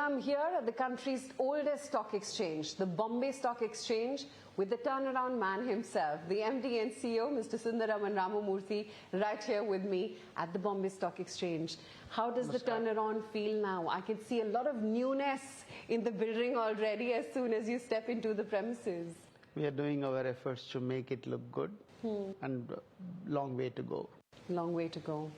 I'm here at the country's oldest stock exchange, the Bombay Stock Exchange, with the turnaround man himself, the MD and CEO, Mr. Sundararaman Ramamurthy, right here with me at the Bombay Stock Exchange. How does the turnaround feel now? I can see a lot of newness in the building already as soon as you step into the premises. We are doing our efforts to make it look good, and long way to go. Long way to go.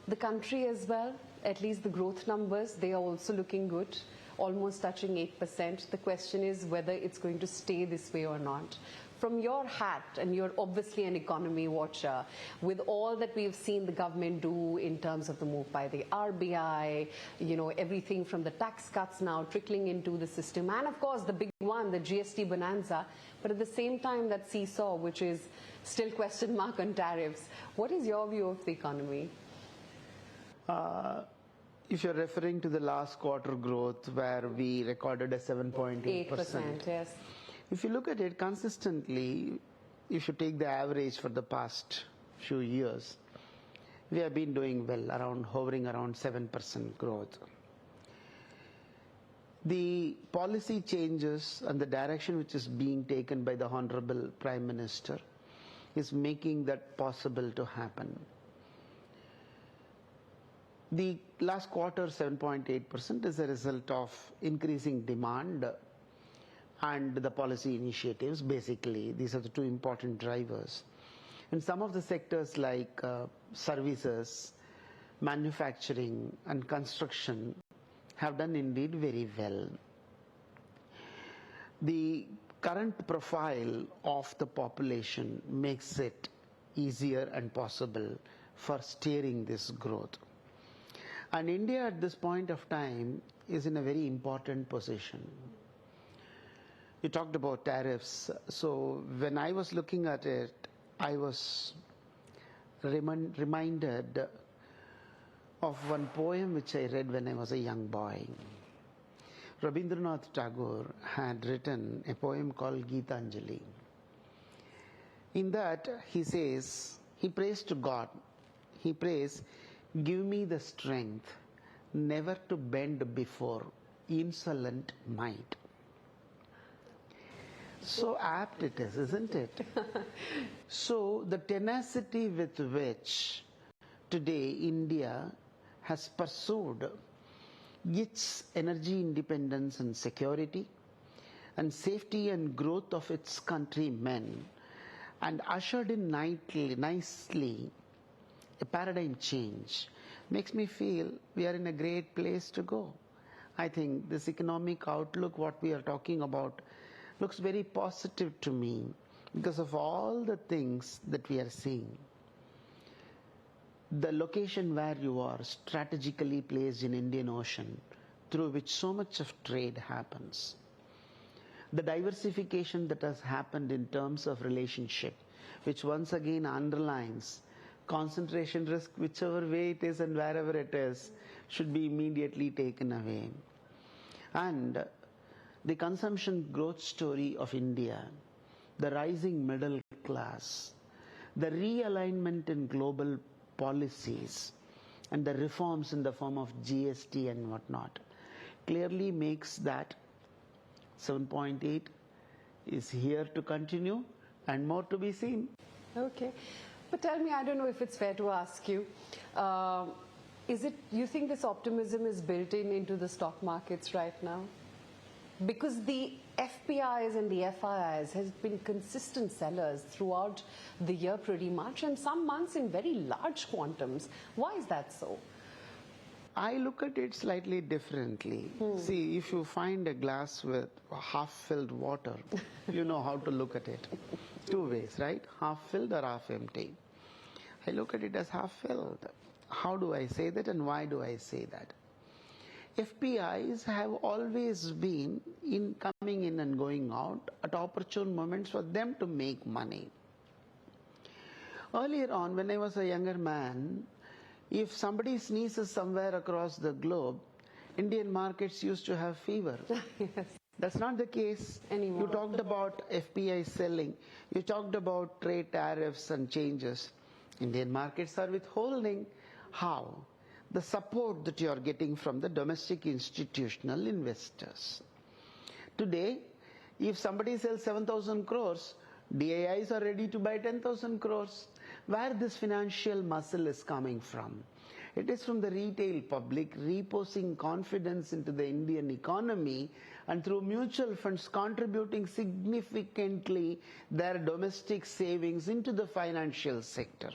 The country as well, at least the growth numbers, they are also looking good, almost touching 8%. The question is whether it's going to stay this way or not. From your hat, and you're obviously an economy watcher, with all that we've seen the government do in terms of the move by the RBI, you know, everything from the tax cuts now trickling into the system, and of course the big one, the GST Bonanza, but at the same time that seesaw, which is still question mark on tariffs. What is your view of the economy? If you're referring to the last quarter growth where we recorded a 7.8%, yes. If you look at it consistently, if you take the average for the past few years, we have been doing well, hovering around 7% growth. The policy changes and the direction which is being taken by the Honorable Prime Minister is making that possible to happen. The last quarter 7.8% is a result of increasing demand and the policy initiatives. Basically, these are the two important drivers. In some of the sectors like services, manufacturing and construction have done indeed very well. The current profile of the population makes it easier and possible for steering this growth. And India at this point of time is in a very important position. You talked about tariffs. So when I was looking at it, I was reminded of one poem which I read when I was a young boy. Rabindranath Tagore had written a poem called Geetanjali. In that he says, he prays to God, he prays, "Give me the strength never to bend before insolent might." So apt it is, isn't it? So the tenacity with which today India has pursued its energy independence and security and safety and growth of its countrymen and ushered in nicely a paradigm change makes me feel we are in a great place to go. I think this economic outlook, what we are talking about, looks very positive to me because of all the things that we are seeing. The location where you are strategically placed in Indian Ocean, through which so much of trade happens. The diversification that has happened in terms of relationship, which once again underlines concentration risk, whichever way it is and wherever it is, should be immediately taken away. And the consumption growth story of India, the rising middle class, the realignment in global policies and the reforms in the form of GST and whatnot clearly makes that 7.8 is here to continue and more to be seen. Okay. But tell me, I don't know if it's fair to ask you, you think this optimism is built into the stock markets right now? Because the FPIs and the FIIs has been consistent sellers throughout the year pretty much, and some months in very large quantums. Why is that so? I look at it slightly differently. See, if you find a glass with half-filled water, you know how to look at it. Two ways, right? Half-filled or half-empty. I look at it as half-filled. How do I say that and why do I say that? FPIs have always been coming in and going out at opportune moments for them to make money. Earlier on, when I was a younger man, if somebody sneezes somewhere across the globe, Indian markets used to have fever. Yes. That's not the case anymore. You talked about FPI selling. You talked about trade tariffs and changes. Indian markets are withholding. How? the support that you are getting from the domestic institutional investors. Today, if somebody sells 7,000 crores, DIIs are ready to buy 10,000 crores. Where this financial muscle is coming from? It is from the retail public reposing confidence into the Indian economy and through mutual funds contributing significantly their domestic savings into the financial sector.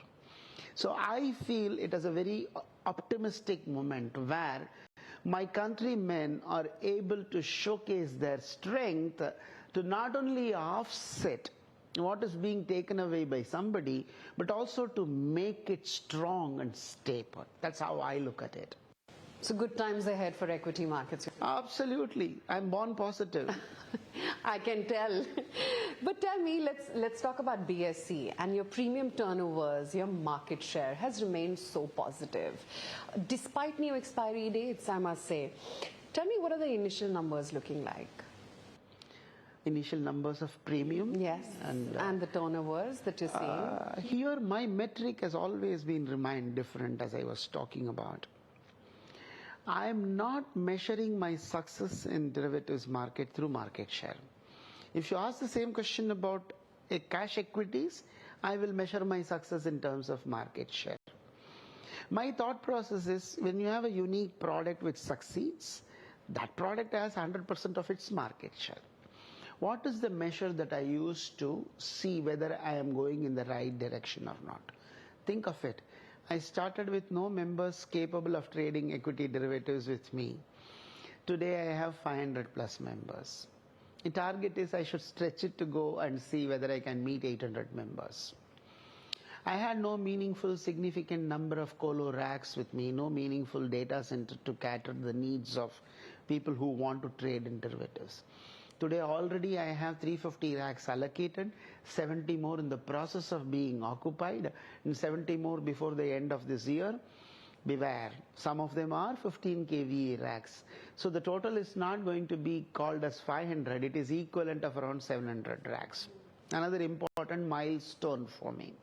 So I feel it is a very optimistic moment where my countrymen are able to showcase their strength to not only offset what is being taken away by somebody, but also to make it strong and stay put. That's how I look at it. So good times ahead for equity markets. Absolutely. I'm born positive. I can tell. But tell me, let's talk about BSE and your premium turnovers, your market share has remained so positive. Despite new expiry dates, I must say. Tell me, what are the initial numbers looking like? Initial numbers of premium? Yes, and the turnovers that you're seeing? Here, my metric has always been remained different, as I was talking about. I am not measuring my success in derivatives market through market share. If you ask the same question about cash equities, I will measure my success in terms of market share. My thought process is, when you have a unique product which succeeds, that product has 100% of its market share. What is the measure that I use to see whether I am going in the right direction or not? Think of it. I started with no members capable of trading equity derivatives with me. Today I have 500 plus members. The target is I should stretch it to go and see whether I can meet 800 members. I had no meaningful significant number of colo racks with me, no meaningful data center to cater the needs of people who want to trade in derivatives. Today already I have 350 racks allocated, 70 more in the process of being occupied, and 70 more before the end of this year. Beware, some of them are 15 kVA racks. So the total is not going to be called as 500, it is equivalent of around 700 racks. Another important milestone for me.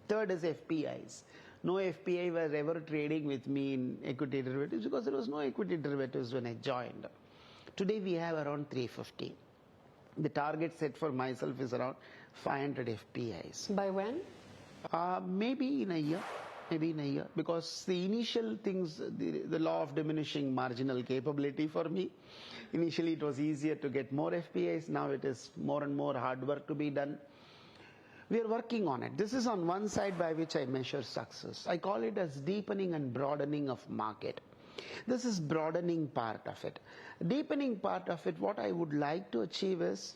Third is FPIs. No FPI were ever trading with me in equity derivatives because there was no equity derivatives when I joined. Today we have around 350. The target set for myself is around 500 FPIs. By when? Maybe in a year, because the initial things, the law of diminishing marginal capability for me. Initially it was easier to get more FPIs, now it is more and more hard work to be done. We are working on it. This is on one side by which I measure success. I call it as deepening and broadening of market. This is broadening part of it. Deepening part of it, what I would like to achieve is,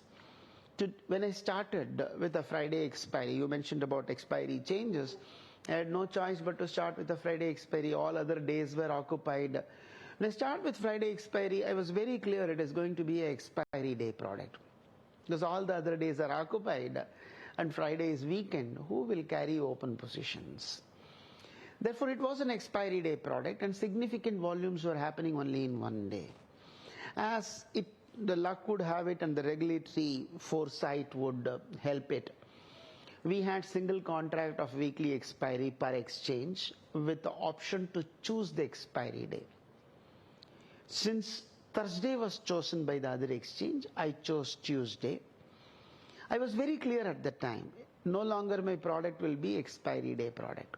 when I started with a Friday expiry, you mentioned about expiry changes, I had no choice but to start with a Friday expiry. All other days were occupied. When I start with Friday expiry, I was very clear it is going to be an expiry day product. Because all the other days are occupied and Friday is weekend. Who will carry open positions? Therefore, it was an expiry day product and significant volumes were happening only in one day. As the luck would have it and the regulatory foresight would help it, we had single contract of weekly expiry per exchange with the option to choose the expiry day. Since Thursday was chosen by the other exchange, I chose Tuesday. I was very clear at the time, no longer my product will be expiry day product.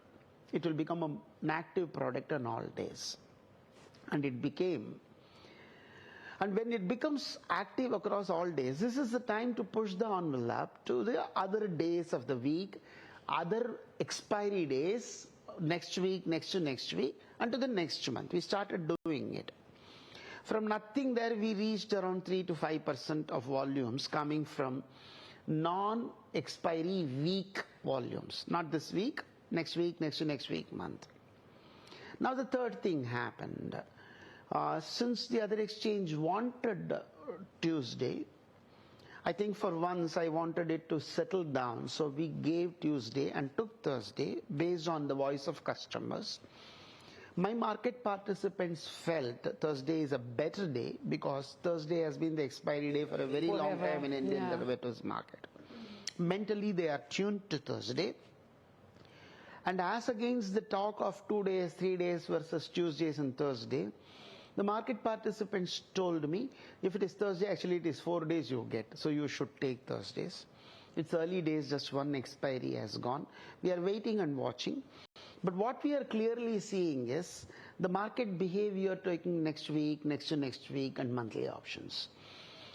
It will become an active product on all days. And it became. And when it becomes active across all days, this is the time to push the envelope to the other days of the week, other expiry days, next week, next to next week, and to the next month. We started doing it. From nothing there, we reached around 3 to 5% of volumes coming from non-expiry week volumes. Not this week, next week, next to next week, month. Now the third thing happened. Since the other exchange wanted Tuesday, I think for once I wanted it to settle down. So we gave Tuesday and took Thursday based on the voice of customers. My market participants felt Thursday is a better day because Thursday has been the expiry day for a very long time in Indian derivatives market. Mentally they are tuned to Thursday. And as against the talk of 2 days, 3 days versus Tuesdays and Thursday, the market participants told me, if it is Thursday, actually it is 4 days you get, so you should take Thursdays. It's early days, just one expiry has gone. We are waiting and watching. But what we are clearly seeing is the market behavior taking next week, next to next week, and monthly options.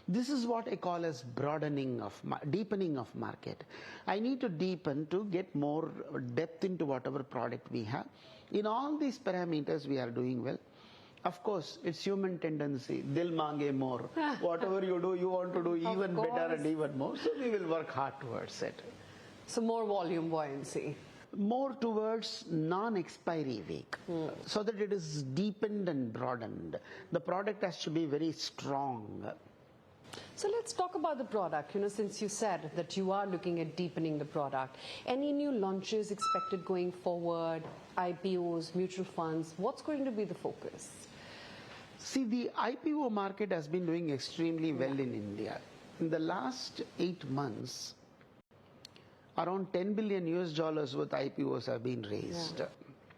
This is what I call as deepening of market. I need to deepen to get more depth into whatever product we have. In all these parameters, we are doing well. Of course, it's human tendency. Dil mange more. Whatever you do, you want to do even better and even more. So we will work hard towards it. So more volume buoyancy. More towards non-expiry week, so that it is deepened and broadened. The product has to be very strong. So let's talk about the product. Since you said that you are looking at deepening the product, any new launches expected going forward, IPOs, mutual funds, what's going to be the focus? See, the IPO market has been doing extremely well in India. In the last 8 months, around $10 billion worth IPOs have been raised. Yeah.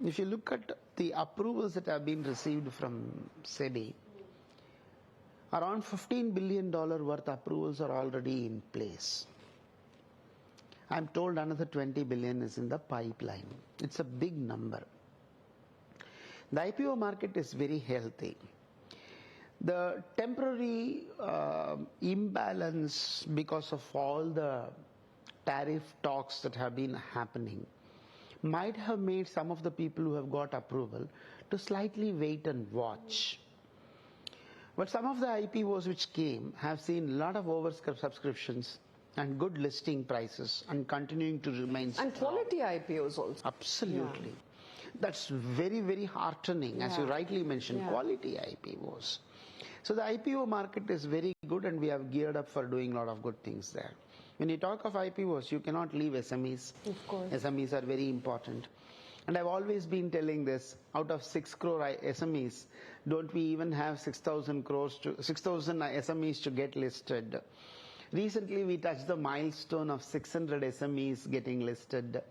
If you look at the approvals that have been received from SEBI, around $15 billion worth approvals are already in place. I'm told another 20 billion is in the pipeline. It's a big number. The IPO market is very healthy. The temporary imbalance because of all the tariff talks that have been happening might have made some of the people who have got approval to slightly wait and watch. But some of the IPOs which came have seen a lot of oversubscriptions and good listing prices and continuing to remain strong. And quality IPOs also. Absolutely. Yeah. That's very, very heartening, as you rightly mentioned, quality IPOs. So the IPO market is very good, and we have geared up for doing a lot of good things there. When you talk of IPOs, you cannot leave SMEs. Of course. SMEs are very important. And I've always been telling this, out of 6 crore SMEs, don't we even have 6,000 SMEs to get listed? Recently, we touched the milestone of 600 SMEs getting listed.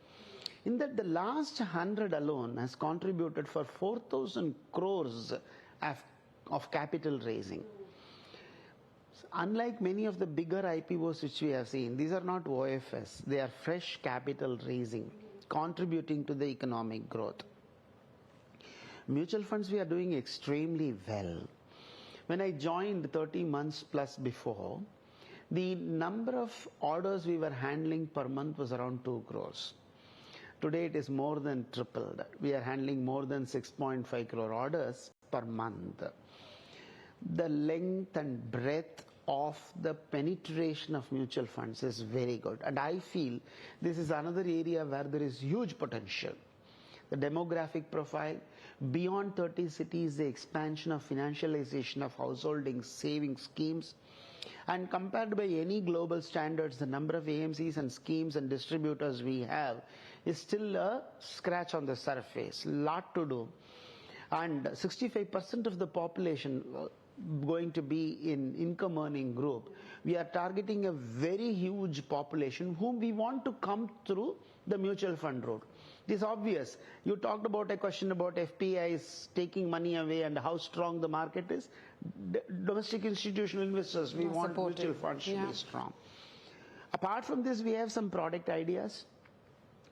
In that, the last 100 alone has contributed for 4,000 crores of capital raising. Unlike many of the bigger IPOs which we have seen, these are not OFS, they are fresh capital raising, contributing to the economic growth. Mutual funds, we are doing extremely well. When I joined 30 months plus before, the number of orders we were handling per month was around 2 crores. Today it is more than tripled. We are handling more than 6.5 crore orders per month. The length and breadth of the penetration of mutual funds is very good. And I feel this is another area where there is huge potential. The demographic profile, beyond 30 cities, the expansion of financialization of householding savings schemes, and compared by any global standards, the number of AMCs and schemes and distributors we have is still a scratch on the surface, lot to do. And 65% of the population going to be in income earning group. We are targeting a very huge population whom we want to come through the mutual fund route. It is obvious. You talked about a question about FIIs taking money away and how strong the market is. Domestic institutional investors, we want mutual funds to be strong. Apart from this, we have some product ideas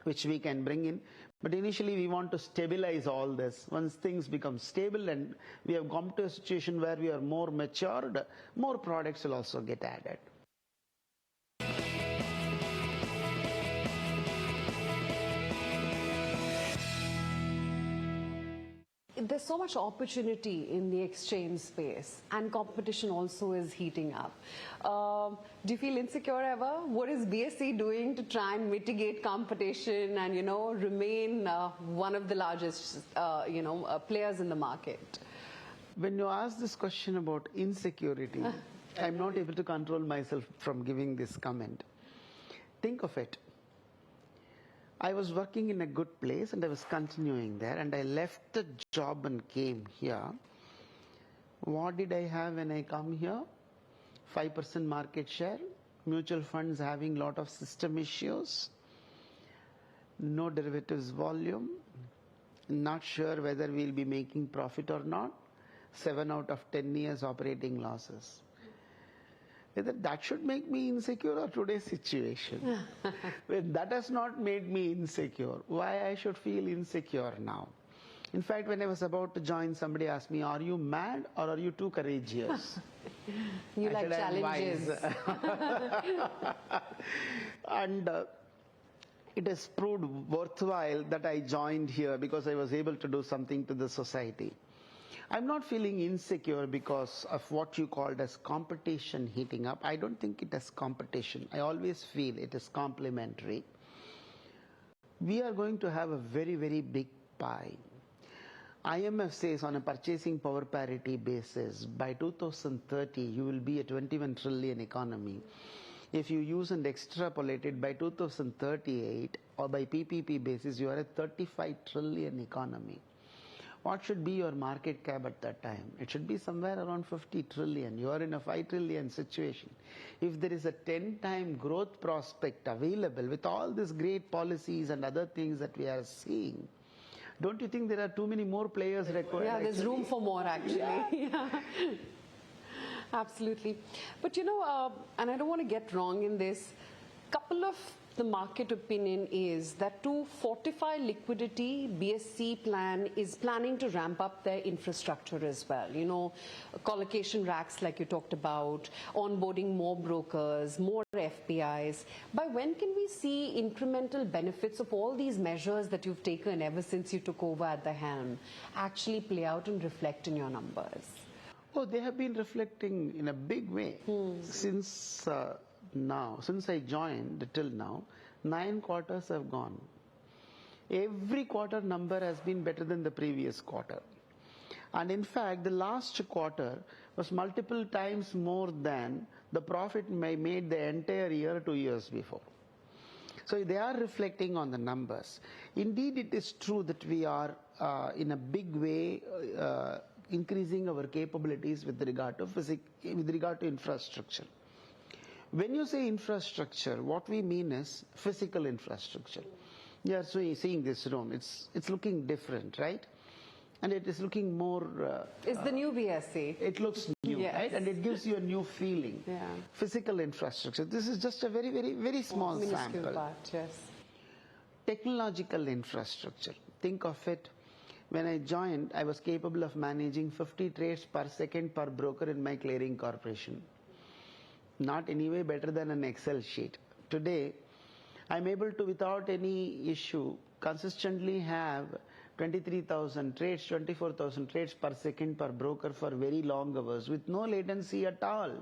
which we can bring in. But initially, we want to stabilize all this. Once things become stable and we have come to a situation where we are more matured, more products will also get added. There's so much opportunity in the exchange space, and competition also is heating up. Do you feel insecure ever? What is BSE doing to try and mitigate competition and, remain one of the largest, players in the market? When you ask this question about insecurity, I'm not able to control myself from giving this comment. Think of it. I was working in a good place and I was continuing there, and I left the job and came here. What did I have when I come here? 5% market share, mutual funds having lot of system issues. no derivatives volume, not sure whether we'll be making profit or not, 7 out of 10 years operating losses. Whether that should make me insecure or today's situation. When that has not made me insecure, why I should feel insecure now? In fact, when I was about to join, somebody asked me, are you mad or are you too courageous? You like challenges. And it has proved worthwhile that I joined here because I was able to do something to the society. I'm not feeling insecure because of what you called as competition heating up. I don't think it is competition. I always feel it is complementary. We are going to have a very, very big pie. IMF says on a purchasing power parity basis, by 2030, you will be a 21 trillion economy. If you use and extrapolate it by 2038 or by PPP basis, you are a 35 trillion economy. What should be your market cap at that time? It should be somewhere around 50 trillion. You are in a 5 trillion situation. If there is a 10-time growth prospect available with all these great policies and other things that we are seeing, don't you think there are too many more players required? Yeah, there's room for more actually. Yeah. Absolutely. But you know, and I don't want to get wrong in this, couple of the market opinion is that to fortify liquidity, BSE is planning to ramp up their infrastructure as well. You know, collocation racks like you talked about, onboarding more brokers, more FPIs. By when can we see incremental benefits of all these measures that you've taken ever since you took over at the helm actually play out and reflect in your numbers? Oh, they have been reflecting in a big way since since I joined till now. 9 quarters have gone. Every quarter number has been better than the previous quarter. And in fact, the last quarter was multiple times more than the profit I made the entire year 2 years before. So they are reflecting on the numbers. Indeed, it is true that we are in a big way increasing our capabilities with regard to infrastructure. When you say infrastructure, what we mean is physical infrastructure. You are seeing this room. It's looking different, right? And it is looking more... it's the new BSE. It looks new, yes. Right? And it gives you a new feeling. Yeah. Physical infrastructure. This is just a very, very, very small sample. Part, yes. Technological infrastructure. Think of it. When I joined, I was capable of managing 50 trades per second per broker in my clearing corporation. Not anyway better than an Excel sheet. Today, I'm able to, without any issue, consistently have 23,000 trades, 24,000 trades per second per broker for very long hours with no latency at all.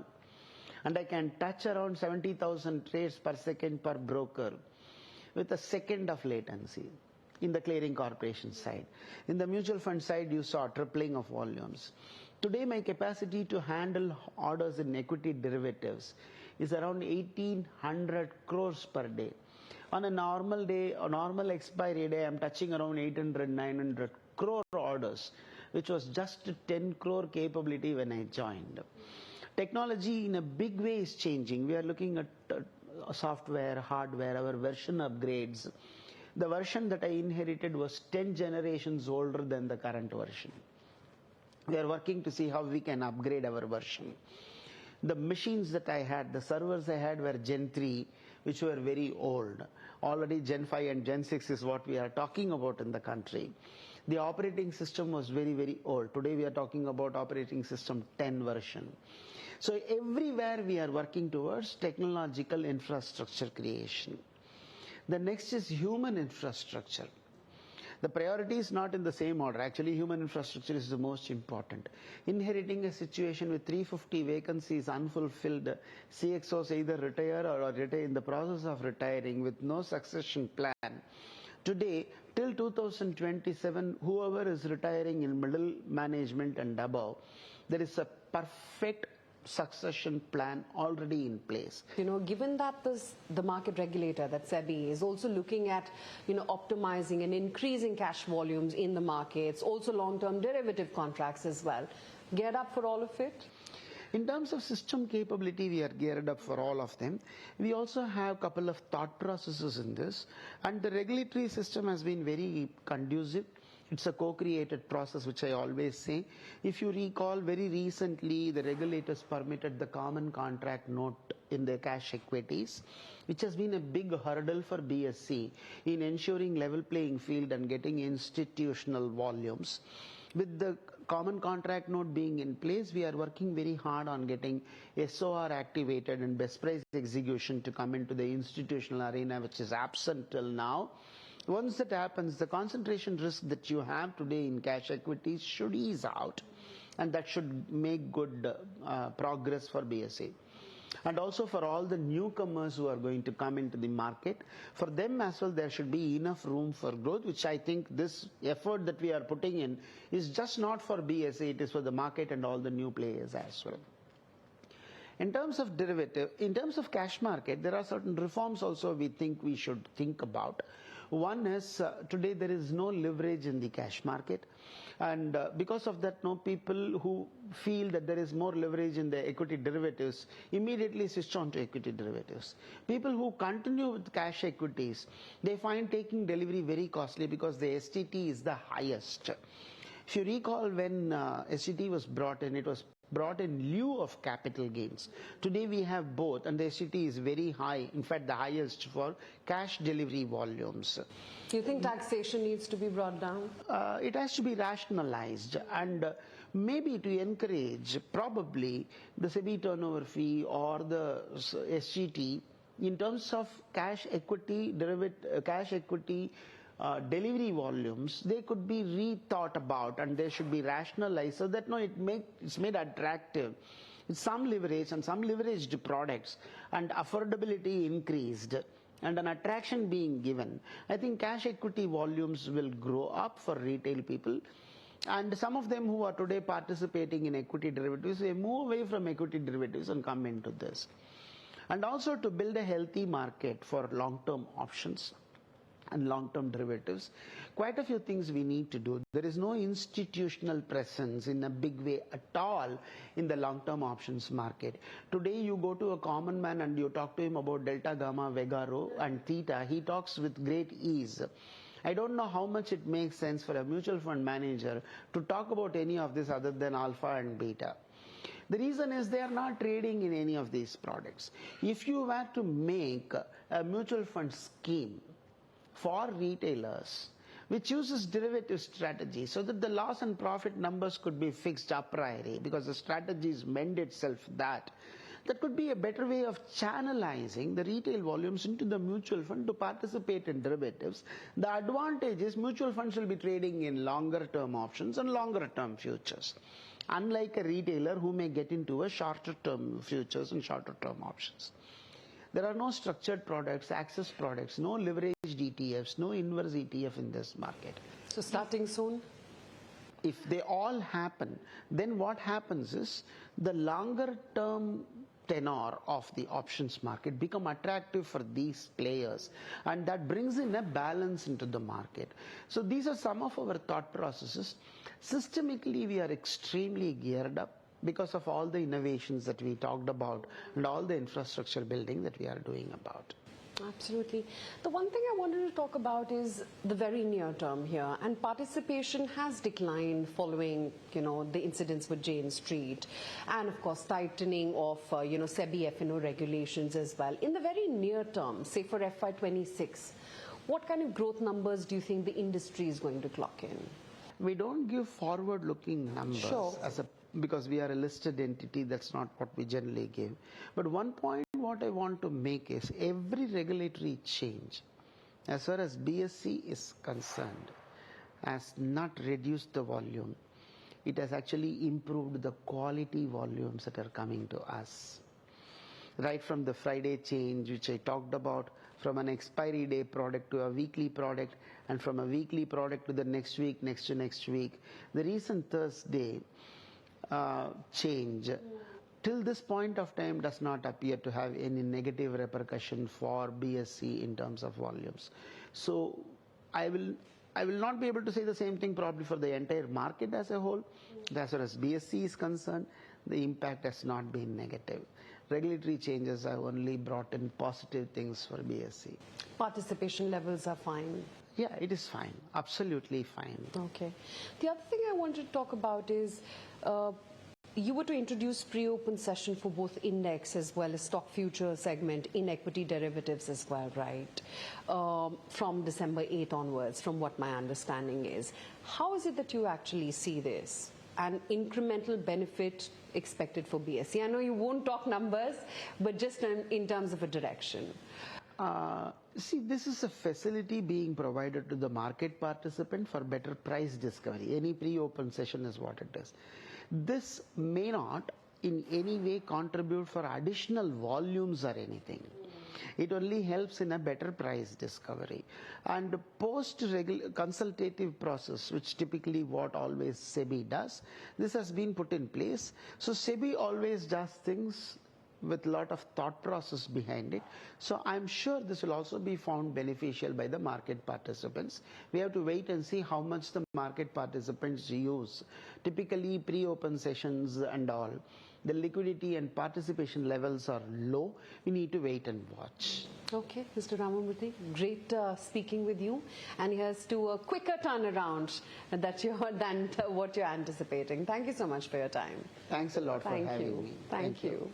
And I can touch around 70,000 trades per second per broker with a second of latency in the clearing corporation side. In the mutual fund side, you saw tripling of volumes. Today, my capacity to handle orders in equity derivatives is around 1,800 crores per day. On a normal day, a normal expiry day, I'm touching around 800, 900 crore orders, which was just 10 crore capability when I joined. Technology in a big way is changing. We are looking at software, hardware, our version upgrades. The version that I inherited was 10 generations older than the current version. We are working to see how we can upgrade our version. The machines that I had, the servers I had were Gen 3, which were very old. Already Gen 5 and Gen 6 is what we are talking about in the country. The operating system was very, very old. Today we are talking about operating system 10 version. So everywhere we are working towards technological infrastructure creation. The next is human infrastructure. The priority is not in the same order. Actually, human infrastructure is the most important. Inheriting a situation with 350 vacancies unfulfilled, CXOs either retire or are in the process of retiring with no succession plan. Today, till 2027, whoever is retiring in middle management and above, there is a perfect succession plan already in place. You know, given that the market regulator, that SEBI, is also looking at, you know, optimizing and increasing cash volumes in the markets, also long-term derivative contracts as well, geared up for all of it? In terms of system capability, we are geared up for all of them. We also have a couple of thought processes in this, and the regulatory system has been very conducive. It's a co-created process, which I always say. If you recall, very recently, the regulators permitted the common contract note in the cash equities, which has been a big hurdle for BSE in ensuring level playing field and getting institutional volumes. With the common contract note being in place, we are working very hard on getting SOR activated and best price execution to come into the institutional arena, which is absent till now. Once that happens, the concentration risk that you have today in cash equities should ease out, and that should make good progress for BSE. And also for all the newcomers who are going to come into the market, for them as well, there should be enough room for growth, which I think this effort that we are putting in is just not for BSE, it is for the market and all the new players as well. In terms of cash market, there are certain reforms also we think we should think about. One is today there is no leverage in the cash market, and because of that, people who feel that there is more leverage in the equity derivatives immediately switch on to equity derivatives. People who continue with cash equities, they find taking delivery very costly because the STT is the highest. If you recall, when STT was brought in, it was brought in lieu of capital gains. Today we have both, and the STT is very high, in fact the highest for cash delivery volumes. Do you think taxation needs to be brought down? It has to be rationalized, and maybe to encourage probably the SEBI turnover fee or the SGT in terms of cash equity delivery volumes, they could be rethought about, and they should be rationalized so that it's made attractive. It's some leverage and some leveraged products, and affordability increased and an attraction being given. I think cash equity volumes will grow up for retail people, and some of them who are today participating in equity derivatives, they move away from equity derivatives and come into this. And also to build a healthy market for long-term options and long-term derivatives, quite a few things we need to do. There is no institutional presence in a big way at all in the long-term options market. Today you go to a common man and you talk to him about delta, gamma, vega, rho and theta, he talks with great ease. I don't know how much it makes sense for a mutual fund manager to talk about any of this other than alpha and beta. The reason is they are not trading in any of these products. If you were to make a mutual fund scheme for retailers which uses derivative strategy so that the loss and profit numbers could be fixed a priori because the strategies mend itself that could be a better way of channelizing the retail volumes into the mutual fund to participate in derivatives. The advantage is mutual funds will be trading in longer term options and longer term futures, unlike a retailer who may get into a shorter term futures and shorter term options. There are no structured products, access products, no leveraged ETFs, no inverse ETF in this market. So starting soon? If they all happen, then what happens is the longer term tenor of the options market become attractive for these players, and that brings in a balance into the market. So these are some of our thought processes. Systemically, we are extremely geared up because of all the innovations that we talked about and all the infrastructure building that we are doing about. Absolutely. The one thing I wanted to talk about is the very near term here, and participation has declined following, the incidents with Jane Street, and of course tightening of, SEBI F&O regulations as well. In the very near term, say for FY26, what kind of growth numbers do you think the industry is going to clock in? We don't give forward-looking numbers. Sure. Because we are a listed entity, that's not what we generally give. But one point what I want to make is every regulatory change, as far as BSE is concerned, has not reduced the volume. It has actually improved the quality volumes that are coming to us. Right from the Friday change, which I talked about, from an expiry day product to a weekly product, and from a weekly product to the next week, next to next week. The recent Thursday change till this point of time does not appear to have any negative repercussion for BSE in terms of volumes. So I will not be able to say the same thing probably for the entire market as a whole. As far as BSE is concerned, the impact has not been negative. Regulatory changes have only brought in positive things for BSE. Participation levels are fine. Yeah, it is fine, absolutely fine. Okay. The other thing I wanted to talk about is you were to introduce pre-open session for both index as well as stock future segment in equity derivatives as well, right? From December 8th onwards, from what my understanding is. How is it that you actually see this? And incremental benefit expected for BSE? I know you won't talk numbers, but just in terms of a direction. See, this is a facility being provided to the market participant for better price discovery. Any pre-open session is what it is. This may not in any way contribute for additional volumes or anything. It only helps in a better price discovery. And post-consultative process, which typically what always SEBI does, this has been put in place. So SEBI always does things with a lot of thought process behind it. So I'm sure this will also be found beneficial by the market participants. We have to wait and see how much the market participants use. Typically pre-open sessions and all, the liquidity and participation levels are low. We need to wait and watch. Okay, Mr. Ramamurthy, great speaking with you. And here's to a quicker turnaround than what you're anticipating. Thank you so much for your time. Thanks a lot for having me. Thank you.